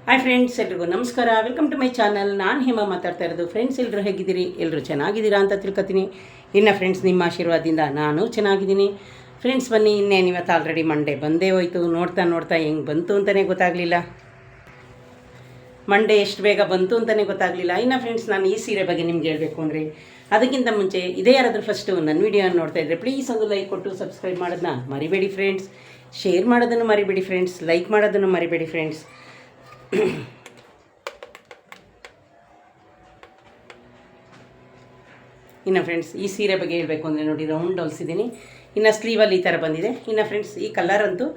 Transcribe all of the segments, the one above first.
Hi friends, ಎಲ್ರಿಗೂ ನಮಸ್ಕಾರ. Welcome to my channel. ನಾನು ಹೇಮ ಮಾತಾಡ್ತಾ ಇರೋದು. ಫ್ರೆಂಡ್ಸ್, ಎಲ್ಲರೂ ಹೇಗಿದ್ದೀರಿ? ಎಲ್ಲರೂ ಚೆನ್ನಾಗಿದ್ದೀರಾ ಅಂತ ತಿಳ್ಕೊತೀನಿ. ಇನ್ನು ಫ್ರೆಂಡ್ಸ್, ನಿಮ್ಮ ಆಶೀರ್ವಾದದಿಂದ ನಾನು ಚೆನ್ನಾಗಿದ್ದೀನಿ. ಫ್ರೆಂಡ್ಸ್, ಬನ್ನಿ, ಇನ್ನೇನು ಇವತ್ತು ಆಲ್ರೆಡಿ ಮಂಡೇ ಬಂದೇ ಹೋಯ್ತು. ನೋಡ್ತಾ ನೋಡ್ತಾ ಹೆಂಗೆ ಬಂತು ಅಂತಲೇ ಗೊತ್ತಾಗಲಿಲ್ಲ. ಮಂಡೇ ಎಷ್ಟು ಬೇಗ ಬಂತು ಅಂತಲೇ ಗೊತ್ತಾಗಲಿಲ್ಲ. ಇನ್ನು ಫ್ರೆಂಡ್ಸ್, ನಾನು ಈ ಸೀರೆ ಬಗ್ಗೆ ನಿಮ್ಗೆ ಹೇಳಬೇಕು ಅಂದರೆ, ಅದಕ್ಕಿಂತ ಮುಂಚೆ ಇದೇ ಯಾರಾದರೂ ಫಸ್ಟು ನನ್ನ ವೀಡಿಯೋನ ನೋಡ್ತಾ ಇದ್ದರೆ ಪ್ಲೀಸ್ ಒಂದು ಲೈಕ್ ಕೊಟ್ಟು ಸಬ್ಸ್ಕ್ರೈಬ್ ಮಾಡೋದನ್ನ ಮರಿಬೇಡಿ ಫ್ರೆಂಡ್ಸ್. ಶೇರ್ ಮಾಡೋದನ್ನು ಮರಿಬೇಡಿ ಫ್ರೆಂಡ್ಸ್. ಲೈಕ್ ಮಾಡೋದನ್ನು ಮರಿಬೇಡಿ ಫ್ರೆಂಡ್ಸ್. ಇನ್ನು ಫ್ರೆಂಡ್ಸ್, ಈ ಸೀರೆ ಬಗ್ಗೆ ಹೇಳಬೇಕು ಅಂದರೆ ನೋಡಿ, ರೌಂಡ್ ಹೊಲಿಸಿದ್ದೀನಿ. ಇನ್ನು ಸ್ಲೀವಲ್ಲಿ ಈ ಥರ ಬಂದಿದೆ. ಇನ್ನು ಫ್ರೆಂಡ್ಸ್, ಈ ಕಲರ್ ಅಂತೂ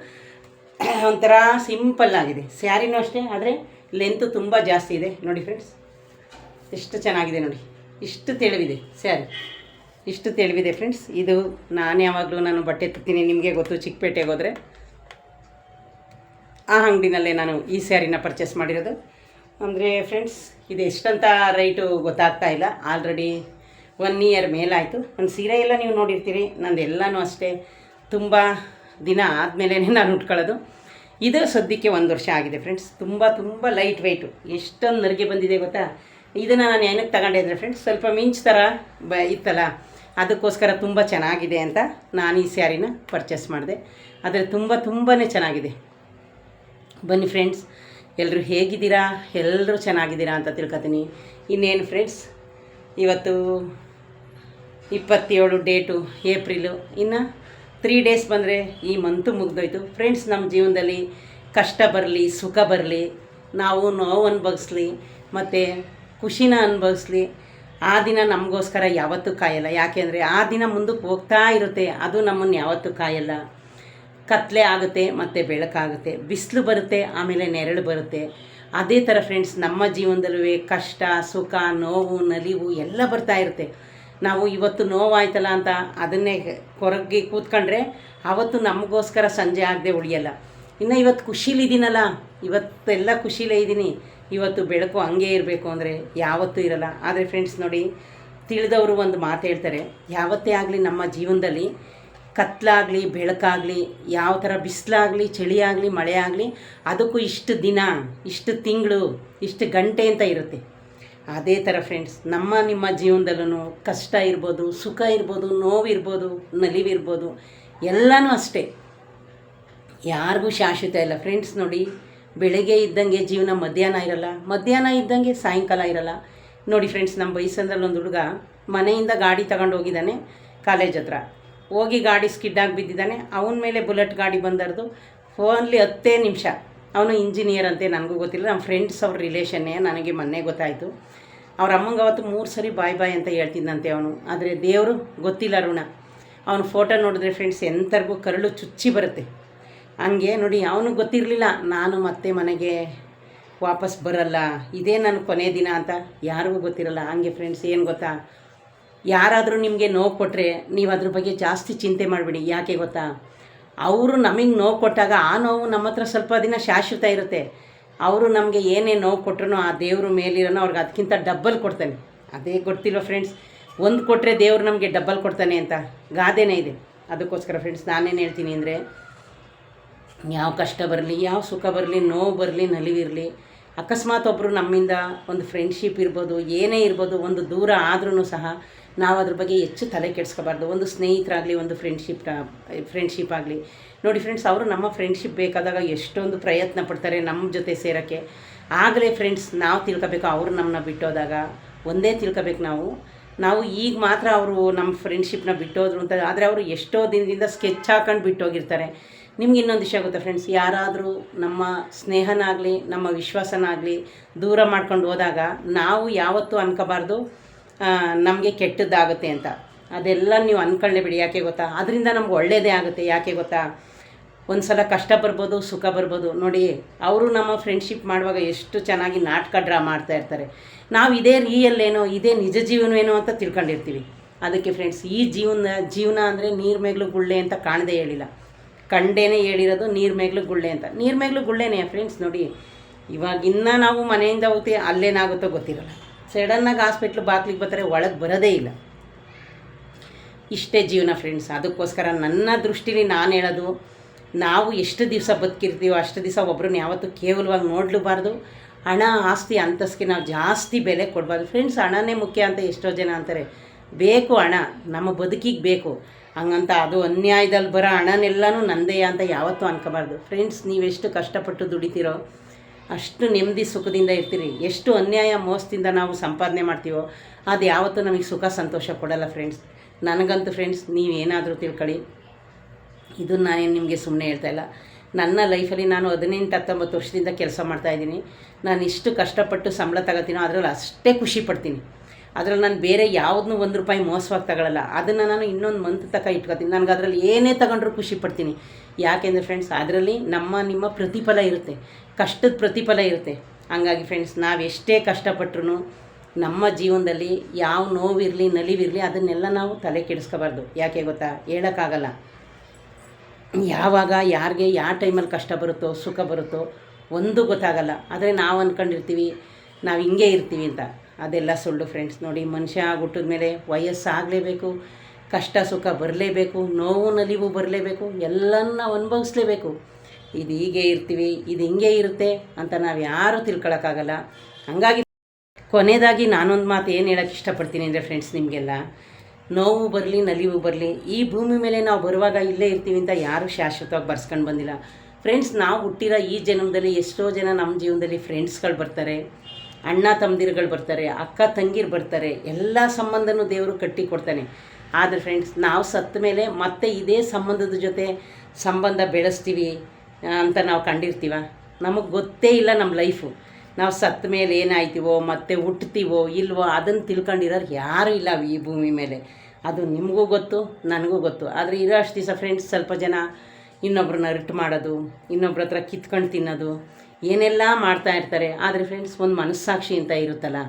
ಒಂಥರ ಸಿಂಪಲ್ ಆಗಿದೆ. ಸ್ಯಾರಿನೂ ಅಷ್ಟೇ, ಆದರೆ ಲೆಂತು ತುಂಬ ಜಾಸ್ತಿ ಇದೆ. ನೋಡಿ ಫ್ರೆಂಡ್ಸ್, ಎಷ್ಟು ಚೆನ್ನಾಗಿದೆ ನೋಡಿ. ಇಷ್ಟು ತೆಳುವಿದೆ ಸ್ಯಾರಿ, ಇಷ್ಟು ತೆಳುವಿದೆ ಫ್ರೆಂಡ್ಸ್. ಇದು ನಾನು ಬಟ್ಟೆ ತರ್ತೀನಿ, ನಿಮಗೆ ಗೊತ್ತು. ಚಿಕ್ಕಪೇಟೆಗೆ ಹೋದರೆ ಆ ಅಂಗಡಿನಲ್ಲೇ ನಾನು ಈ ಸ್ಯಾರಿನ ಪರ್ಚೇಸ್ ಮಾಡಿರೋದು. ಅಂದರೆ ಫ್ರೆಂಡ್ಸ್, ಇದು ಎಷ್ಟಂತ ರೈಟು ಗೊತ್ತಾಗ್ತಾ ಇಲ್ಲ. ಆಲ್ರೆಡಿ 1 ಇಯರ್ ಮೇಲಾಯಿತು. ನನ್ನ ಸೀರೆ ಎಲ್ಲ ನೀವು ನೋಡಿರ್ತೀರಿ. ನಂದೆಲ್ಲನೂ ಅಷ್ಟೇ ತುಂಬ ದಿನ ಆದಮೇಲೆ ನಾನು ಉಟ್ಕೊಳ್ಳೋದು. ಇದು ಸದ್ಯಕ್ಕೆ 1 ವರ್ಷ ಆಗಿದೆ ಫ್ರೆಂಡ್ಸ್. ತುಂಬ ಲೈಟ್ ವೆಯ್ಟು, ಎಷ್ಟೊಂದು ನರಿಗೆ ಬಂದಿದೆ ಗೊತ್ತಾ. ಇದನ್ನು ನಾನು ಏನಕ್ಕೆ ತಗೊಂಡೆ ಅಂದರೆ ಫ್ರೆಂಡ್ಸ್, ಸ್ವಲ್ಪ ಮಿಂಚ್ ಥರ ಇತ್ತಲ್ಲ, ಅದಕ್ಕೋಸ್ಕರ ತುಂಬ ಚೆನ್ನಾಗಿದೆ ಅಂತ ನಾನು ಈ ಸ್ಯಾರಿನ ಪರ್ಚೇಸ್ ಮಾಡಿದೆ. ಆದರೆ ತುಂಬಾ ಚೆನ್ನಾಗಿದೆ. ಬನ್ನಿ ಫ್ರೆಂಡ್ಸ್, ಎಲ್ಲರೂ ಹೇಗಿದ್ದೀರಾ? ಎಲ್ಲರೂ ಚೆನ್ನಾಗಿದ್ದೀರಾ ಅಂತ ತಿಳ್ಕೊತೀನಿ. ಇನ್ನೇನು ಫ್ರೆಂಡ್ಸ್, ಇವತ್ತು 27 ಡೇಟು ಏಪ್ರಿಲು. ಇನ್ನು 3 ಡೇಸ್ ಬಂದರೆ ಈ ಮಂತು ಮುಗಿದೋಯ್ತು ಫ್ರೆಂಡ್ಸ್. ನಮ್ಮ ಜೀವನದಲ್ಲಿ ಕಷ್ಟ ಬರಲಿ, ಸುಖ ಬರಲಿ, ನಾವು ನೋವು ಅನುಭವಿಸ್ಲಿ ಮತ್ತು ಖುಷಿನ ಅನುಭವಿಸ್ಲಿ, ಆ ದಿನ ನಮಗೋಸ್ಕರ ಯಾವತ್ತೂ ಕಾಯಲ್ಲ. ಯಾಕೆಂದರೆ ಆ ದಿನ ಮುಂದಕ್ಕೆ ಹೋಗ್ತಾ ಇರುತ್ತೆ, ಅದು ನಮ್ಮನ್ನು ಯಾವತ್ತೂ ಕಾಯಲ್ಲ. ಕತ್ತಲೆ ಆಗುತ್ತೆ ಮತ್ತು ಬೆಳಕಾಗುತ್ತೆ, ಬಿಸಿಲು ಬರುತ್ತೆ, ಆಮೇಲೆ ನೆರಳು ಬರುತ್ತೆ. ಅದೇ ಥರ ಫ್ರೆಂಡ್ಸ್, ನಮ್ಮ ಜೀವನದಲ್ಲೂ ಕಷ್ಟ, ಸುಖ, ನೋವು, ನಲಿವು ಎಲ್ಲ ಬರ್ತಾ ಇರುತ್ತೆ. ನಾವು ಇವತ್ತು ನೋವಾಯ್ತಲ್ಲ ಅಂತ ಅದನ್ನೇ ಕೊರಗಿ ಕೂತ್ಕೊಂಡ್ರೆ ಆವತ್ತು ನಮಗೋಸ್ಕರ ಸಂಜೆ ಆಗದೆ ಉಳಿಯಲ್ಲ. ಇನ್ನು ಇವತ್ತು ಖುಷಿಲಿದ್ದೀನಲ್ಲ, ಇವತ್ತೆಲ್ಲ ಖುಷಿಲೇ ಇದ್ದೀನಿ, ಇವತ್ತು ಬೆಳಕು ಹಂಗೆ ಇರಬೇಕು ಅಂದರೆ ಯಾವತ್ತೂ ಇರಲ್ಲ. ಆದರೆ ಫ್ರೆಂಡ್ಸ್ ನೋಡಿ, ತಿಳಿದವರು ಒಂದು ಮಾತು ಹೇಳ್ತಾರೆ, ಯಾವತ್ತೇ ಆಗಲಿ ನಮ್ಮ ಜೀವನದಲ್ಲಿ ಕತ್ತಲಾಗಲಿ ಬೆಳಕಾಗಲಿ, ಯಾವ ಥರ ಬಿಸಿಲಾಗಲಿ ಚಳಿ ಆಗಲಿ ಮಳೆ ಆಗಲಿ, ಅದಕ್ಕೂ ಇಷ್ಟು ದಿನ, ಇಷ್ಟು ತಿಂಗಳು, ಇಷ್ಟು ಗಂಟೆ ಅಂತ ಇರುತ್ತೆ. ಅದೇ ಥರ ಫ್ರೆಂಡ್ಸ್, ನಿಮ್ಮ ಜೀವನದಲ್ಲೂ ಕಷ್ಟ ಇರ್ಬೋದು, ಸುಖ ಇರ್ಬೋದು, ನೋವಿರ್ಬೋದು, ನಲಿವಿರ್ಬೋದು, ಎಲ್ಲನೂ ಅಷ್ಟೇ. ಯಾರಿಗೂ ಶಾಶ್ವತ ಇಲ್ಲ ಫ್ರೆಂಡ್ಸ್. ನೋಡಿ, ಬೆಳಗ್ಗೆ ಇದ್ದಂಗೆ ಜೀವನ ಮಧ್ಯಾಹ್ನ ಇರಲ್ಲ, ಮಧ್ಯಾಹ್ನ ಇದ್ದಂಗೆ ಸಾಯಂಕಾಲ ಇರಲ್ಲ. ನೋಡಿ ಫ್ರೆಂಡ್ಸ್, ನಮ್ಮ ಬೈಸಂದ್ರಲ್ಲಿ ಒಂದು ಹುಡುಗ ಮನೆಯಿಂದ ಗಾಡಿ ತಗೊಂಡು ಹೋಗಿದ್ದಾನೆ. ಕಾಲೇಜ್ ಹತ್ರ ಹೋಗಿ ಗಾಡಿ ಸ್ಕಿಡ್ಡಾಗಿ ಬಿದ್ದಿದ್ದಾನೆ. ಅವನ ಮೇಲೆ ಬುಲೆಟ್ ಗಾಡಿ ಬಂದರ್ದು. ಫೋನ್ಲಿ 10 ನಿಮಿಷ. ಅವನು ಇಂಜಿನಿಯರ್ ಅಂತೆ, ನನಗೂ ಗೊತ್ತಿಲ್ಲ. ನಮ್ಮ ಫ್ರೆಂಡ್ಸ್ ಅವ್ರ ರಿಲೇಷನ್ನೇ, ನನಗೆ ಮೊನ್ನೆ ಗೊತ್ತಾಯಿತು. ಅವ್ರ ಅಮ್ಮಂಗೆ ಅವತ್ತು 3 ಸರಿ ಬಾಯ್ ಅಂತ ಹೇಳ್ತಿದ್ದಂತೆ ಅವನು. ಆದರೆ ದೇವರು ಗೊತ್ತಿಲ್ಲ ಋಣ. ಅವನ ಫೋಟೋ ನೋಡಿದ್ರೆ ಫ್ರೆಂಡ್ಸ್, ಎಂಥರಿಗೂ ಕರಳು ಚುಚ್ಚಿ ಬರುತ್ತೆ. ಹಂಗೆ ನೋಡಿ, ಅವನಿಗೆ ಗೊತ್ತಿರಲಿಲ್ಲ ನಾನು ಮತ್ತೆ ಮನೆಗೆ ವಾಪಸ್ ಬರಲ್ಲ, ಇದೇ ನನ್ನ ಕೊನೆ ದಿನ ಅಂತ ಯಾರಿಗೂ ಗೊತ್ತಿರಲ್ಲ. ಹಂಗೆ ಫ್ರೆಂಡ್ಸ್, ಏನು ಗೊತ್ತಾ, ಯಾರಾದರೂ ನಿಮಗೆ ನೋವು ಕೊಟ್ಟರೆ ನೀವು ಅದ್ರ ಬಗ್ಗೆ ಜಾಸ್ತಿ ಚಿಂತೆ ಮಾಡಿಬಿಡಿ. ಯಾಕೆ ಗೊತ್ತಾ, ಅವರು ನಮಗೆ ನೋವು ಕೊಟ್ಟಾಗ ಆ ನೋವು ನಮ್ಮ ಹತ್ರ ಸ್ವಲ್ಪ ದಿನ ಶಾಶ್ವತ ಇರುತ್ತೆ. ಅವರು ನಮಗೆ ಏನೇ ನೋವು ಕೊಟ್ಟರು ಆ ದೇವರು ಮೇಲಿರೋನು ಅವ್ರಿಗೆ ಅದಕ್ಕಿಂತ ಡಬ್ಬಲ್ ಕೊಡ್ತಾನೆ. ಅದೇ ಗೊತ್ತಿಲ್ವ ಫ್ರೆಂಡ್ಸ್, ಒಂದು ಕೊಟ್ಟರೆ ದೇವರು ನಮಗೆ ಡಬ್ಬಲ್ ಕೊಡ್ತಾನೆ ಅಂತ ಗಾದೆನೇ ಇದೆ. ಅದಕ್ಕೋಸ್ಕರ ಫ್ರೆಂಡ್ಸ್, ನಾನೇನು ಹೇಳ್ತೀನಿ ಅಂದರೆ, ಯಾವ ಕಷ್ಟ ಬರಲಿ, ಯಾವ ಸುಖ ಬರಲಿ, ನೋವು ಬರಲಿ, ನಲಿವಿರಲಿ, ಅಕಸ್ಮಾತ್ ಒಬ್ಬರು ನಮ್ಮಿಂದ ಒಂದು ಫ್ರೆಂಡ್ಶಿಪ್ ಇರ್ಬೋದು, ಏನೇ ಇರ್ಬೋದು, ಒಂದು ದೂರ ಆದ್ರೂ ಸಹ ನಾವು ಅದ್ರ ಬಗ್ಗೆ ಹೆಚ್ಚು ತಲೆ ಕೆಡಿಸ್ಕೋಬಾರ್ದು. ಒಂದು ಸ್ನೇಹಿತರಾಗಲಿ, ಒಂದು ಫ್ರೆಂಡ್ಶಿಪ್ ಆಗಲಿ. ನೋಡಿ ಫ್ರೆಂಡ್ಸ್, ಅವರು ನಮ್ಮ ಫ್ರೆಂಡ್ಶಿಪ್ ಬೇಕಾದಾಗ ಎಷ್ಟೊಂದು ಪ್ರಯತ್ನ ಪಡ್ತಾರೆ ನಮ್ಮ ಜೊತೆ ಸೇರೋಕ್ಕೆ. ಆಗಲೇ ಫ್ರೆಂಡ್ಸ್ ನಾವು ತಿಳ್ಕೊಬೇಕು, ಅವರು ನಮ್ಮನ್ನ ಬಿಟ್ಟೋದಾಗ ಒಂದೇ ತಿಳ್ಕೊಬೇಕು ನಾವು ಈಗ ಮಾತ್ರ ಅವರು ನಮ್ಮ ಫ್ರೆಂಡ್ಶಿಪ್ನ ಬಿಟ್ಟೋದ್ರು ಅಂತ. ಆದರೆ ಅವರು ಎಷ್ಟೋ ದಿನದಿಂದ ಸ್ಕೆಚ್ ಹಾಕೊಂಡು ಬಿಟ್ಟೋಗಿರ್ತಾರೆ. ನಿಮ್ಗೆ ಇನ್ನೊಂದು ವಿಷಯ ಗೊತ್ತಾ ಫ್ರೆಂಡ್ಸ್, ಯಾರಾದರೂ ನಮ್ಮ ಸ್ನೇಹನಾಗಲಿ, ನಮ್ಮ ವಿಶ್ವಾಸನಾಗಲಿ ದೂರ ಮಾಡ್ಕೊಂಡು ಹೋದಾಗ ನಾವು ಯಾವತ್ತೂ ಅನ್ಕೋಬಾರ್ದು ನಮಗೆ ಕೆಟ್ಟದ್ದಾಗುತ್ತೆ ಅಂತ. ಅದೆಲ್ಲ ನೀವು ಅಂದ್ಕೊಳ್ಳೇಬೇಡಿ. ಯಾಕೆ ಗೊತ್ತಾ, ಅದರಿಂದ ನಮ್ಗೆ ಒಳ್ಳೆಯದೇ ಆಗುತ್ತೆ. ಯಾಕೆ ಗೊತ್ತಾ, ಒಂದು ಸಲ ಕಷ್ಟ ಬರ್ಬೋದು, ಸುಖ ಬರ್ಬೋದು. ನೋಡಿ, ಅವರು ನಮ್ಮ ಫ್ರೆಂಡ್ಶಿಪ್ ಮಾಡುವಾಗ ಎಷ್ಟು ಚೆನ್ನಾಗಿ ನಾಟಕ ಡ್ರಾ ಮಾಡ್ತಾ ಇರ್ತಾರೆ. ನಾವು ಇದೇ ರಿಯಲ್ ಏನೋ, ಇದೇ ನಿಜ ಜೀವನವೇನೋ ಅಂತ ತಿಳ್ಕೊಂಡಿರ್ತೀವಿ. ಅದಕ್ಕೆ ಫ್ರೆಂಡ್ಸ್, ಈ ಜೀವನ ಅಂದರೆ ನೀರು ಮೇಗ್ಲು ಗುಳ್ಳೆ ಅಂತ ಕಾಣದೇ ಹೇಳಿಲ್ಲ, ಕಂಡೇನೆ ಹೇಳಿರೋದು ನೀರು ಮೇಗ್ಲು ಗುಳ್ಳೆ ಅಂತ. ನೀರು ಮೇಗ್ಲು ಗುಳ್ಳೆನೇ ಫ್ರೆಂಡ್ಸ್. ನೋಡಿ, ಇವಾಗ ಇನ್ನೂ ನಾವು ಮನೆಯಿಂದ ಹೋಗ್ತೀವಿ, ಅಲ್ಲೇನಾಗುತ್ತೋ ಗೊತ್ತಿರಲ್ಲ. ಸಡನ್ನಾಗಿ ಹಾಸ್ಪಿಟ್ಲು ಬಾಗಿಲಿಗೆ ಬರ್ತಾರೆ, ಒಳಗೆ ಬರೋದೇ ಇಲ್ಲ. ಇಷ್ಟೇ ಜೀವನ ಫ್ರೆಂಡ್ಸ್. ಅದಕ್ಕೋಸ್ಕರ ನನ್ನ ದೃಷ್ಟಿಲಿ ನಾನು ಹೇಳೋದು, ನಾವು ಎಷ್ಟು ದಿವಸ ಬದುಕಿರ್ತೀವೋ ಅಷ್ಟು ದಿವಸ ಒಬ್ರನ್ನ ಯಾವತ್ತೂ ಕೇವಲವಾಗಿ ನೋಡಲೂಬಾರ್ದು. ಹಣ ಆಸ್ತಿ ಅಂತಸ್ತಿಗೆ ನಾವು ಜಾಸ್ತಿ ಬೆಲೆ ಕೊಡಬಾರ್ದು ಫ್ರೆಂಡ್ಸ್. ಹಣನೇ ಮುಖ್ಯ ಅಂತ ಎಷ್ಟೋ ಜನ ಅಂತಾರೆ. ಬೇಕು ಹಣ, ನಮ್ಮ ಬದುಕಿಗೆ ಬೇಕು. ಹಂಗಂತ ಅದು ಅನ್ಯಾಯದಲ್ಲಿ ಬರೋ ಹಣನೆಲ್ಲನೂ ನಂದೆಯ ಅಂತ ಯಾವತ್ತೂ ಅನ್ಕೋಬಾರ್ದು ಫ್ರೆಂಡ್ಸ್. ನೀವೆಷ್ಟು ಕಷ್ಟಪಟ್ಟು ದುಡಿತೀರೋ ಅಷ್ಟು ನೆಮ್ಮದಿ ಸುಖದಿಂದ ಇರ್ತೀರಿ. ಎಷ್ಟು ಅನ್ಯಾಯ ಮೋಸದಿಂದ ನಾವು ಸಂಪಾದನೆ ಮಾಡ್ತೀವೋ ಅದು ಯಾವತ್ತೂ ನಮಗೆ ಸುಖ ಸಂತೋಷ ಕೊಡಲ್ಲ ಫ್ರೆಂಡ್ಸ್. ನನಗಂತೂ ಫ್ರೆಂಡ್ಸ್, ನೀವೇನಾದರೂ ತಿಳ್ಕೊಳ್ಳಿ, ಇದನ್ನು ನಾನೇನು ನಿಮಗೆ ಸುಮ್ಮನೆ ಹೇಳ್ತಾಯಿಲ್ಲ. ನನ್ನ ಲೈಫಲ್ಲಿ ನಾನು 18-19 ವರ್ಷದಿಂದ ಕೆಲಸ ಮಾಡ್ತಾಯಿದ್ದೀನಿ. ನಾನು ಇಷ್ಟು ಕಷ್ಟಪಟ್ಟು ಸಂಬಳ ತಗೋತೀನೋ ಅದರಲ್ಲಿ ಅಷ್ಟೇ ಖುಷಿ ಪಡ್ತೀನಿ. ಅದರಲ್ಲಿ ನಾನು ಬೇರೆ ಯಾವುದನ್ನೂ ₹1 ಮೋಸವಾಗಿ ತಗೊಳ್ಳಲ್ಲ. ಅದನ್ನು ನಾನು ಇನ್ನೊಂದು ಮಂತ್ ತನಕ ಇಟ್ಕೊತೀನಿ. ನನಗೆ ಅದರಲ್ಲಿ ಏನೇ ತಗೊಂಡ್ರೂ ಖುಷಿ ಪಡ್ತೀನಿ. ಯಾಕೆಂದರೆ ಫ್ರೆಂಡ್ಸ್, ಅದರಲ್ಲಿ ನಿಮ್ಮ ಪ್ರತಿಫಲ ಇರುತ್ತೆ, ಕಷ್ಟದ ಪ್ರತಿಫಲ ಇರುತ್ತೆ. ಹಂಗಾಗಿ ಫ್ರೆಂಡ್ಸ್, ನಾವು ಎಷ್ಟೇ ಕಷ್ಟಪಟ್ಟರು ನಮ್ಮ ಜೀವನದಲ್ಲಿ ಯಾವ ನೋವಿರಲಿ ನಲಿವಿರಲಿ ಅದನ್ನೆಲ್ಲ ನಾವು ತಲೆ ಕೆಡಿಸ್ಕೋಬಾರ್ದು. ಯಾಕೆ ಗೊತ್ತಾ, ಹೇಳೋಕ್ಕಾಗಲ್ಲ ಯಾವಾಗ ಯಾರಿಗೆ ಯಾವ ಟೈಮಲ್ಲಿ ಕಷ್ಟ ಬರುತ್ತೋ ಸುಖ ಬರುತ್ತೋ ಒಂದು ಗೊತ್ತಾಗಲ್ಲ. ಆದರೆ ನಾವು ಅಂದ್ಕೊಂಡಿರ್ತೀವಿ ನಾವು ಹಿಂಗೆ ಇರ್ತೀವಿ ಅಂತ. ಅದೆಲ್ಲ ಸುಳ್ಳು ಫ್ರೆಂಡ್ಸ್. ನೋಡಿ, ಮನುಷ್ಯ ಹುಟ್ಟಿದ ಮೇಲೆ ವಯಸ್ಸಾಗಲೇಬೇಕು, ಕಷ್ಟ ಸುಖ ಬರಲೇಬೇಕು, ನೋವು ನಲಿವು ಬರಲೇಬೇಕು, ಎಲ್ಲನೂ ನಾವು ಅನುಭವಿಸ್ಲೇಬೇಕು. ಇದು ಹೀಗೆ ಇರ್ತೀವಿ, ಇದು ಹಿಂಗೆ ಇರುತ್ತೆ ಅಂತ ನಾವು ಯಾರೂ ತಿಳ್ಕೊಳಕ್ಕಾಗಲ್ಲ. ಹಾಗಾಗಿ ಕೊನೆಯದಾಗಿ ನಾನೊಂದು ಮಾತು ಏನು ಹೇಳೋಕ್ಕೆ ಇಷ್ಟಪಡ್ತೀನಿ ಅಂದರೆ ಫ್ರೆಂಡ್ಸ್, ನಿಮಗೆಲ್ಲ ನೋವು ಬರಲಿ ನಲಿವು ಬರಲಿ, ಈ ಭೂಮಿ ಮೇಲೆ ನಾವು ಬರುವಾಗ ಇಲ್ಲೇ ಇರ್ತೀವಿ ಅಂತ ಯಾರೂ ಶಾಶ್ವತವಾಗಿ ಬರ್ಸ್ಕೊಂಡು ಬಂದಿಲ್ಲ ಫ್ರೆಂಡ್ಸ್. ನಾವು ಹುಟ್ಟಿರೋ ಈ ಜನ್ಮದಲ್ಲಿ ಎಷ್ಟೋ ಜನ ನಮ್ಮ ಜೀವನದಲ್ಲಿ ಫ್ರೆಂಡ್ಸ್ಗಳು ಬರ್ತಾರೆ, ಅಣ್ಣ ತಮ್ಮದಿರುಗಳು ಬರ್ತಾರೆ, ಅಕ್ಕ ತಂಗಿರು ಬರ್ತಾರೆ, ಎಲ್ಲ ಸಂಬಂಧನೂ ದೇವರು ಕಟ್ಟಿ ಕೊಡ್ತಾನೆ. ಆದರೆ ಫ್ರೆಂಡ್ಸ್, ನಾವು ಸತ್ತ ಮೇಲೆ ಮತ್ತೆ ಇದೇ ಸಂಬಂಧದ ಜೊತೆ ಸಂಬಂಧ ಬೆಳೆಸ್ತೀವಿ ಅಂತ ನಾವು ಕಂಡಿರ್ತೀವ? ನಮಗೆ ಗೊತ್ತೇ ಇಲ್ಲ ನಮ್ಮ ಲೈಫು. ನಾವು ಸತ್ತ ಮೇಲೆ ಏನಾಯ್ತೀವೋ ಮತ್ತೆ ಹುಟ್ತೀವೋ ಇಲ್ವೋ ಅದನ್ನು ತಿಳ್ಕೊಂಡಿರೋರು ಯಾರೂ ಇಲ್ಲ ಈ ಭೂಮಿ ಮೇಲೆ. ಅದು ನಿಮಗೂ ಗೊತ್ತು, ನನಗೂ ಗೊತ್ತು. ಆದರೆ ಇರೋ ಅಷ್ಟು ದಿವಸ ಫ್ರೆಂಡ್ಸ್, ಸ್ವಲ್ಪ ಜನ ಇನ್ನೊಬ್ರನ್ನ ರಿಟ್ ಮಾಡೋದು, ಇನ್ನೊಬ್ರ ಹತ್ರ ಕಿತ್ಕೊಂಡು ತಿನ್ನೋದು, ಏನೆಲ್ಲ ಮಾಡ್ತಾ ಇರ್ತಾರೆ. ಆದರೆ ಫ್ರೆಂಡ್ಸ್, ಒಂದು ಮನಸ್ಸಾಕ್ಷಿ ಅಂತ ಇರುತ್ತಲ್ಲ,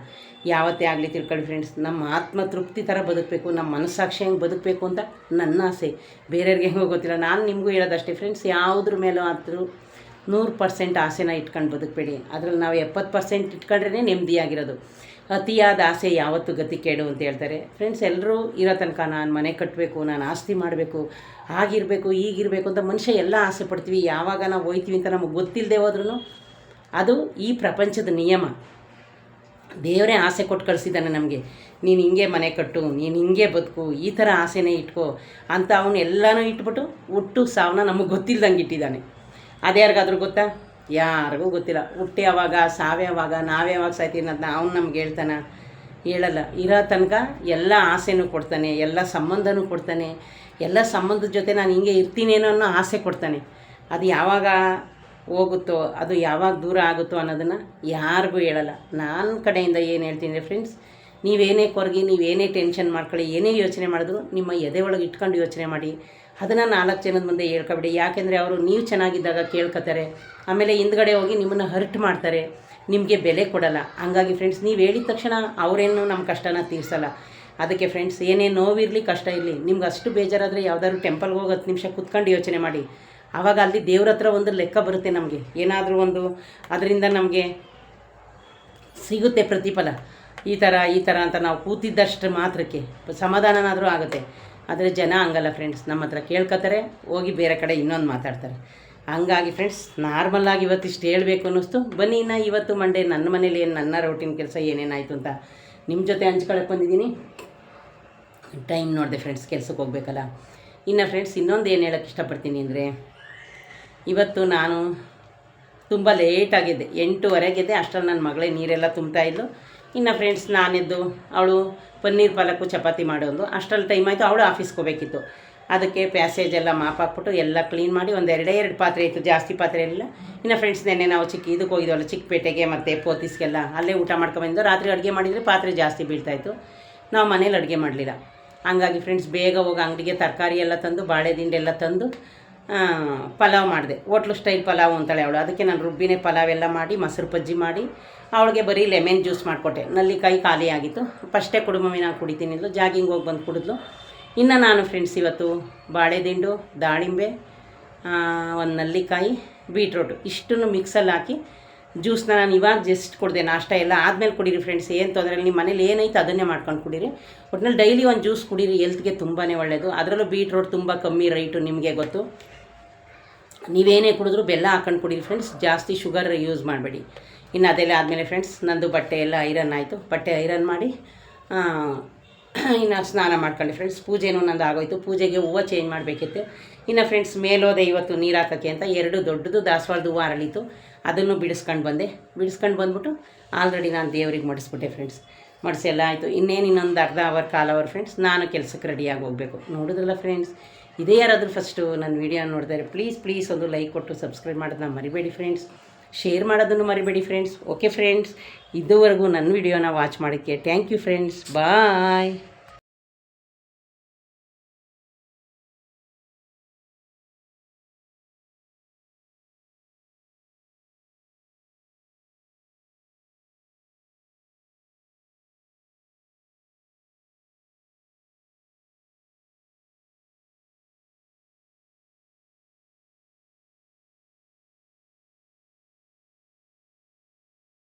ಯಾವತ್ತೇ ಆಗಲಿ ತಿಳ್ಕೊಳ್ಳಿ ಫ್ರೆಂಡ್ಸ್, ನಮ್ಮ ಆತ್ಮ ತೃಪ್ತಿ ಥರ ಬದುಕಬೇಕು, ನಮ್ಮ ಮನಸ್ಸಾಕ್ಷಿ ಹೆಂಗೆ ಬದುಕಬೇಕು ಅಂತ ನನ್ನ ಆಸೆ. ಬೇರೆಯವ್ರಿಗೆ ಹೆಂಗೋ ಗೊತ್ತಿಲ್ಲ. ನಾನು ನಿಮಗೂ ಹೇಳೋದಷ್ಟೇ ಫ್ರೆಂಡ್ಸ್, ಯಾವುದ್ರ ಮೇಲೂ ಆದರೂ 100% ಆಸೆನ ಇಟ್ಕೊಂಡು ಬದುಕಬೇಡಿ. ಅದರಲ್ಲಿ ನಾವು 70% ಇಟ್ಕೊಂಡ್ರೇ ನೆಮ್ಮದಿಯಾಗಿರೋದು. ಅತಿಯಾದ ಆಸೆ ಯಾವತ್ತೂ ಗತಿ ಕೇಡು ಅಂತ ಹೇಳ್ತಾರೆ ಫ್ರೆಂಡ್ಸ್. ಎಲ್ಲರೂ ಇರೋ ತನಕ ನಾನು ಮನೆ ಕಟ್ಟಬೇಕು, ನಾನು ಆಸ್ತಿ ಮಾಡಬೇಕು, ಆಗಿರಬೇಕು ಈಗಿರಬೇಕು ಅಂತ ಮನುಷ್ಯ ಎಲ್ಲ ಆಸೆ ಪಡ್ತೀವಿ. ಯಾವಾಗ ನಾವು ಹೋಯ್ತೀವಿ ಅಂತ ನಮಗೆ ಗೊತ್ತಿಲ್ಲದೆ ಹೋದ್ರೂ ಅದು ಈ ಪ್ರಪಂಚದ ನಿಯಮ. ದೇವರೇ ಆಸೆ ಕೊಟ್ಟು ಕಳಿಸಿದ್ದಾನೆ ನಮಗೆ. ನೀನು ಹಿಂಗೆ ಮನೆ ಕಟ್ಟು, ನೀನು ಹಿಂಗೆ ಬದುಕು, ಈ ಥರ ಆಸೆನೇ ಇಟ್ಕೋ ಅಂತ ಅವನು ಎಲ್ಲನೂ ಇಟ್ಬಿಟ್ಟು ಹುಟ್ಟು ಸಾವನ್ನ ನಮಗೆ ಗೊತ್ತಿಲ್ಲದಂಗೆ ಇಟ್ಟಿದ್ದಾನೆ. ಅದ್ಯಾರಿಗಾದ್ರೂ ಗೊತ್ತಾ? ಯಾರಿಗೂ ಗೊತ್ತಿಲ್ಲ. ಹುಟ್ಟು ಯಾವಾಗ ಸಾವೇ ಯಾವಾಗ ನಾವೇ ಯಾವಾಗ ಸಾಯ್ತೀವಿ ಅನ್ನೋದನ್ನ ಅವ್ನು ನಮ್ಗೆ ಹೇಳ್ತಾನೆ? ಹೇಳಲ್ಲ. ಇರೋ ತನಕ ಎಲ್ಲ ಆಸೆನೂ ಕೊಡ್ತಾನೆ, ಎಲ್ಲ ಸಂಬಂಧನೂ ಕೊಡ್ತಾನೆ, ಎಲ್ಲ ಸಂಬಂಧದ ಜೊತೆ ನಾನು ಹಿಂಗೆ ಇರ್ತೀನೇನೋ ಅನ್ನೋ ಆಸೆ ಕೊಡ್ತಾನೆ. ಅದು ಯಾವಾಗ ಹೋಗುತ್ತೋ, ಅದು ಯಾವಾಗ ದೂರ ಆಗುತ್ತೋ ಅನ್ನೋದನ್ನು ಯಾರಿಗೂ ಹೇಳಲ್ಲ. ನನ್ನ ಕಡೆಯಿಂದ ಏನು ಹೇಳ್ತೀನಿ ಫ್ರೆಂಡ್ಸ್, ನೀವೇನೇ ಕೊರಗಿ, ನೀವೇನೇ ಟೆನ್ಷನ್ ಮಾಡ್ಕೊಳ್ಳಿ, ಏನೇ ಯೋಚನೆ ಮಾಡಿದ್ರು ನಿಮ್ಮ ಎದೆ ಒಳಗೆ ಇಟ್ಕೊಂಡು ಯೋಚನೆ ಮಾಡಿ. ಅದನ್ನು 4 ಜನದ ಮುಂದೆ ಹೇಳ್ಕೊಬೇಡಿ. ಯಾಕೆಂದರೆ ಅವರು ನೀವು ಚೆನ್ನಾಗಿದ್ದಾಗ ಕೇಳ್ಕೊತಾರೆ, ಆಮೇಲೆ ಹಿಂದ್ಗಡೆ ಹೋಗಿ ನಿಮ್ಮನ್ನು ಹರ್ಟ್ ಮಾಡ್ತಾರೆ, ನಿಮಗೆ ಬೆಲೆ ಕೊಡಲ್ಲ. ಹಂಗಾಗಿ ಫ್ರೆಂಡ್ಸ್, ನೀವು ಹೇಳಿದ ತಕ್ಷಣ ಅವರೇನು ನಮ್ಮ ಕಷ್ಟನ ತೀರಿಸಲ್ಲ. ಅದಕ್ಕೆ ಫ್ರೆಂಡ್ಸ್, ಏನೇ ನೋವಿರಲಿ ಕಷ್ಟ ಇರಲಿ, ನಿಮ್ಗೆ ಅಷ್ಟು ಬೇಜಾರಾದರೆ ಯಾವುದಾದ್ರು ಟೆಂಪಲ್ಗೆ ಹೋಗಿ 10 ನಿಮಿಷ ಕೂತ್ಕೊಂಡು ಯೋಚನೆ ಮಾಡಿ. ಆವಾಗ ಅಲ್ಲಿ ದೇವ್ರ ಹತ್ರ ಒಂದು ಲೆಕ್ಕ ಬರುತ್ತೆ, ನಮಗೆ ಏನಾದರೂ ಒಂದು ಅದರಿಂದ ನಮಗೆ ಸಿಗುತ್ತೆ ಪ್ರತಿಫಲ. ಈ ಥರ ಅಂತ ನಾವು ಕೂತಿದ್ದಷ್ಟು ಮಾತ್ರಕ್ಕೆ ಸಮಾಧಾನನಾದರೂ ಆಗುತ್ತೆ. ಆದರೆ ಜನ ಹಂಗಲ್ಲ ಫ್ರೆಂಡ್ಸ್, ನಮ್ಮ ಹತ್ರ ಕೇಳ್ಕೊತಾರೆ, ಹೋಗಿ ಬೇರೆ ಕಡೆ ಇನ್ನೊಂದು ಮಾತಾಡ್ತಾರೆ. ಹಂಗಾಗಿ ಫ್ರೆಂಡ್ಸ್, ನಾರ್ಮಲಾಗಿ ಇವತ್ತಿಷ್ಟು ಹೇಳಬೇಕು ಅನ್ನಿಸ್ತು. ಬನ್ನಿ, ಇನ್ನು ಇವತ್ತು ಮಂಡೇ ನನ್ನ ಮನೇಲಿ ಏನು ನನ್ನ ರೂಟೀನ್ ಕೆಲಸ ಏನೇನಾಯಿತು ಅಂತ ನಿಮ್ಮ ಜೊತೆ ಹಂಚ್ಕೊಳಕ್ಕೆ ಬಂದಿದ್ದೀನಿ. ಟೈಮ್ ನೋಡಿದೆ ಫ್ರೆಂಡ್ಸ್, ಕೆಲ್ಸಕ್ಕೆ ಹೋಗ್ಬೇಕಲ್ಲ. ಇನ್ನು ಫ್ರೆಂಡ್ಸ್, ಇನ್ನೊಂದು ಏನು ಹೇಳೋಕ್ಕೆ ಇಷ್ಟಪಡ್ತೀನಿ ಅಂದರೆ, ಇವತ್ತು ನಾನು ತುಂಬ ಲೇಟಾಗಿದ್ದೆ, 8:15 ಅಷ್ಟರಲ್ಲಿ ನನ್ನ ಮಗಳೇ ನೀರೆಲ್ಲ ತುಂಬ್ತಾಯಿದ್ಲು. ಇನ್ನು ಫ್ರೆಂಡ್ಸ್, ನಾನೆದ್ದು ಅವಳು ಪನ್ನೀರ್ ಪಾಲಕ್ಕು ಚಪಾತಿ ಮಾಡೋದು ಅಷ್ಟರಲ್ಲಿ ಟೈಮ್ ಆಯಿತು. ಅವಳು ಆಫೀಸ್ಗೆ ಹೋಗಬೇಕಿತ್ತು. ಅದಕ್ಕೆ ಪ್ಯಾಸೇಜ್ ಎಲ್ಲ ಮಾಪ್ ಹಾಕ್ಬಿಟ್ಟು ಎಲ್ಲ ಕ್ಲೀನ್ ಮಾಡಿ ಒಂದು 2 ಪಾತ್ರೆ ಇತ್ತು, ಜಾಸ್ತಿ ಪಾತ್ರೆ ಇರಲಿಲ್ಲ. ಇನ್ನು ಫ್ರೆಂಡ್ಸ್, ನೆನ್ನೆ ನಾವು ಇದಕ್ಕೆ ಹೋಗಿದ್ವಲ್ಲ, ಚಿಕ್ಕಪೇಟೆಗೆ ಮತ್ತು ಪೋತಿಸ್ಗೆಲ್ಲ, ಅಲ್ಲೇ ಊಟ ಮಾಡ್ಕೊಂಬಂದು ರಾತ್ರಿ ಅಡುಗೆ ಮಾಡಿದರೆ ಪಾತ್ರೆ ಜಾಸ್ತಿ ಬೀಳ್ತಾಯಿತ್ತು. ನಾವು ಮನೇಲಿ ಅಡುಗೆ ಮಾಡಲಿಲ್ಲ. ಹಂಗಾಗಿ ಫ್ರೆಂಡ್ಸ್, ಬೇಗ ಹೋಗಿ ಅಂಗಡಿಗೆ ತರಕಾರಿ ಎಲ್ಲ ತಂದು, ಬಾಳೆ ದಿಂಡು ಎಲ್ಲ ತಂದು ಪಲಾವ್ ಮಾಡಿದೆ. ಹೋಟ್ಲು ಸ್ಟೈಲ್ ಪಲಾವ್ ಅಂತಾಳೆ ಅವಳು. ಅದಕ್ಕೆ ನಾನು ರುಬ್ಬಿನೇ ಪಲಾವ್ ಎಲ್ಲ ಮಾಡಿ ಮೊಸರು ಬಜ್ಜಿ ಮಾಡಿ ಅವಳಿಗೆ ಬರೀ ಲೆಮನ್ ಜ್ಯೂಸ್ ಮಾಡಿಕೊಟ್ಟೆ. ನಲ್ಲಿಕಾಯಿ ಖಾಲಿ ಆಗಿತ್ತು. ಫಸ್ಟೇ ಕುಡುಮಮ್ಮಿ ನಾನು ಕುಡಿತೀನಿ ಅಂದ್ಲು, ಜಾಗಿಂಗ್ ಹೋಗಿ ಬಂದು ಕುಡಿದ್ಲು. ಇನ್ನು ನಾನು ಫ್ರೆಂಡ್ಸ್ ಇವತ್ತು ಬಾಳೆದಿಂಡು, ದಾಳಿಂಬೆ, ಒಂದು ನಲ್ಲಿಕಾಯಿ, ಬೀಟ್ರೋಟು ಇಷ್ಟನ್ನು ಮಿಕ್ಸಲ್ಲಿ ಹಾಕಿ ಜ್ಯೂಸ್ನ ನಾನು ಇವಾಗ ಜಸ್ಟ್ ಕುಡಿದೆ. ನಾಷ್ಟ ಎಲ್ಲ ಆದಮೇಲೆ ಕುಡೀರಿ ಫ್ರೆಂಡ್ಸ್, ಏನು ತೊಂದರೆ ಇಲ್ಲ. ನಿಮ್ಮ ಮನೇಲಿ ಏನೈತೆ ಅದನ್ನೇ ಮಾಡ್ಕೊಂಡು ಕುಡೀರಿ. ಒಟ್ಟಿನಲ್ಲಿ ಡೈಲಿ ಒಂದು ಜ್ಯೂಸ್ ಕುಡೀರಿ, ಹೆಲ್ತ್ಗೆ ತುಂಬಾ ಒಳ್ಳೆಯದು. ಅದರಲ್ಲೂ ಬೀಟ್ರೋಟ್ ತುಂಬ ಕಮ್ಮಿ ರೇಟು, ನಿಮಗೆ ಗೊತ್ತು. ನೀವೇನೇ ಕುಡಿದ್ರೂ ಬೆಲ್ಲ ಹಾಕೊಂಡು ಕುಡೀರಿ ಫ್ರೆಂಡ್ಸ್, ಜಾಸ್ತಿ ಶುಗರ್ ಯೂಸ್ ಮಾಡಬೇಡಿ. ಇನ್ನು ಅದೆಲ್ಲ ಆದಮೇಲೆ ಫ್ರೆಂಡ್ಸ್ ನಂದು ಬಟ್ಟೆ ಎಲ್ಲ ಐರನ್ ಆಯಿತು. ಬಟ್ಟೆ ಐರನ್ ಮಾಡಿ ಇನ್ನು ಸ್ನಾನ ಮಾಡ್ಕೊಂಡೆ ಫ್ರೆಂಡ್ಸ್. ಪೂಜೆನೂ ನಂದು ಆಗೋಯ್ತು. ಪೂಜೆಗೆ ಹೂವು ಚೇಂಜ್ ಮಾಡಬೇಕಿತ್ತು. ಇನ್ನು ಫ್ರೆಂಡ್ಸ್ ಮೇಲೋದೆ ಇವತ್ತು ನೀರು ಹಾಕೋಕ್ಕೆ ಅಂತ 2 ದೊಡ್ಡದು ದಾಸವಾಳದ ಹೂವು ಅರಳಿತು, ಅದನ್ನು ಬಿಡಿಸ್ಕೊಂಡು ಬಂದ್ಬಿಟ್ಟು ಆಲ್ರೆಡಿ ನಾನು ದೇವ್ರಿಗೆ ಮಡಿಸ್ಬಿಟ್ಟೆ ಫ್ರೆಂಡ್ಸ್. ಮಡಿಸಿ ಎಲ್ಲ ಆಯಿತು. ಇನ್ನೊಂದು ಅರ್ಧ ಅವರ್ ಕಾಲ್ ಫ್ರೆಂಡ್ಸ್ ನಾನು ಕೆಲಸಕ್ಕೆ ರೆಡಿಯಾಗಿ ಹೋಗಬೇಕು. ನೋಡಿದ್ರಲ್ಲ ಫ್ರೆಂಡ್ಸ್, ಇದೇ ಯಾರಾದರೂ ಫಸ್ಟು ನನ್ನ ವೀಡಿಯೋ ನೋಡಿದರೆ ಪ್ಲೀಸ್ ಒಂದು ಲೈಕ್ ಕೊಟ್ಟು ಸಬ್ಸ್ಕ್ರೈಬ್ ಮಾಡೋದನ್ನ ಮರಿಬೇಡಿ ಫ್ರೆಂಡ್ಸ್. ಶೇರ್ ಮಾಡೋದನ್ನು ಮರಿಬೇಡಿ ಫ್ರೆಂಡ್ಸ್. ಓಕೆ ಫ್ರೆಂಡ್ಸ್, ಇದುವರೆಗೂ ನನ್ನ ವೀಡಿಯೋನ ವಾಚ್ ಮಾಡೋಕ್ಕೆ ಥ್ಯಾಂಕ್ ಯು ಫ್ರೆಂಡ್ಸ್. ಬಾಯ್.